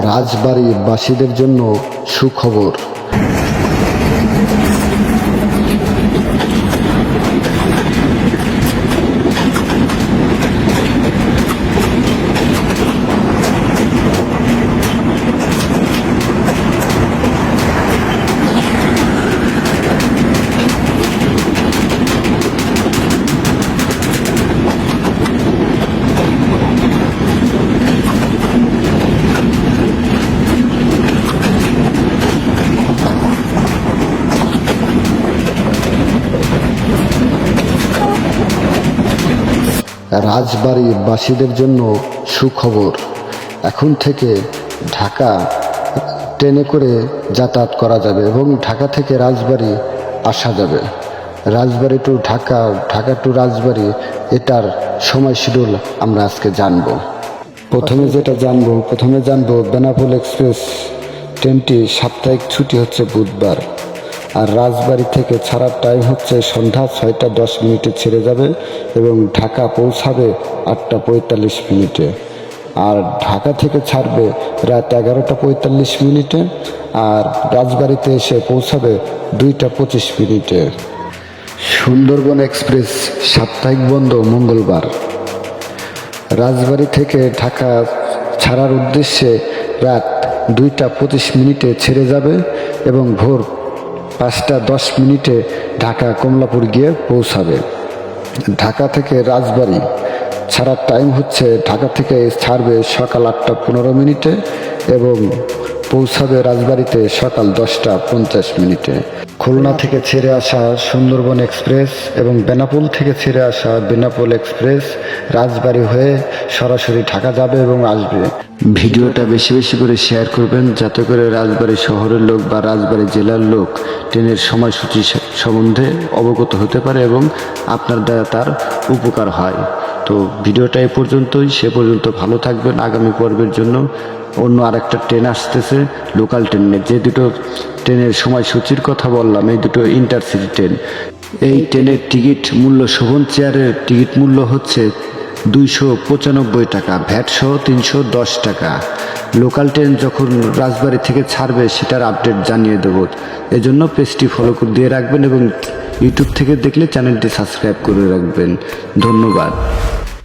রাজবাড়ীবাসীদের জন্য সুখবর। রাজবাড়ীবাসীদের জন্য সুখবর। এখন থেকে ঢাকা ট্রেনে করে যাতায়াত করা যাবে এবং ঢাকা থেকে রাজবাড়ী আসা যাবে। রাজবাড়ী টু ঢাকা, ঢাকা টু রাজবাড়ী, এটার সময় শিডিউল আমরা আজকে জানব। প্রথমে জানবো বেনাপোল এক্সপ্রেস ট্রেনটি সাপ্তাহিক ছুটি হচ্ছে বুধবার, আর রাজবাড়ী থেকে ছাড়ার টাইম হচ্ছে সন্ধ্যা 6টা 10 ছেড়ে যাবে এবং ঢাকা পৌঁছাবে 8টা 45। আর ঢাকা থেকে ছাড়বে রাত 11টা 45, আর রাজবাড়ীতে এসে পৌঁছাবে 2টা 25। সুন্দরবন এক্সপ্রেস সাপ্তাহিক বন্ধ মঙ্গলবার। রাজবাড়ী থেকে ঢাকা ছাড়ার উদ্দেশ্যে রাত 2টা 25 ছেড়ে যাবে এবং ভোর 5টা 10 ঢাকা কমলাপুর গিয়ে পৌঁছাবে। ঢাকা থেকে রাজবাড়ী ছাড়ার টাইম হচ্ছে, ঢাকা থেকে ছাড়বে সকাল 8টা 15 এবং পৌঁছাবে রাজবাড়ীতে সকাল 10টা 50। খুলনা থেকে ছেড়ে আসা সুন্দরবন এক্সপ্রেস এবং বেনাপোল থেকে ছেড়ে আসা বেনাপোল এক্সপ্রেস রাজবাড়ী হয়ে সরাসরি ঢাকা যাবে এবং আসবে। ভিডিওটা বেশি বেশি করে শেয়ার করবেন, যাতে করে রাজবাড়ী শহরের লোক বা রাজবাড়ী জেলার লোক ট্রেনের সময়সূচি সম্বন্ধে অবগত হতে পারে এবং আপনার দ্বারা তার উপকার হয়। তো ভিডিওটা এ পর্যন্তই, সে পর্যন্ত ভালো থাকবেন। আগামী পর্বের জন্য অন্য আরেকটা ট্রেন আসতেছে, লোকাল ট্রেনে। যে দুটো ট্রেনের সময়সূচির কথা বললাম, এই দুটো ইন্টারসিটি ট্রেন। এই ট্রেনের টিকিট মূল্য, শোভন চেয়ারের টিকিট মূল্য হচ্ছে 295 টাকা, ভ্যাট সহ 310 টাকা। লোকাল ট্রেন যখন রাজবাড়ী থেকে ছাড়বে সেটার আপডেট জানিয়ে দেব। এজন্য পেজটি ফলো দিয়ে রাখবেন এবং ইউটিউব থেকে দেখলে চ্যানেলটি সাবস্ক্রাইব করে রাখবেন। ধন্যবাদ।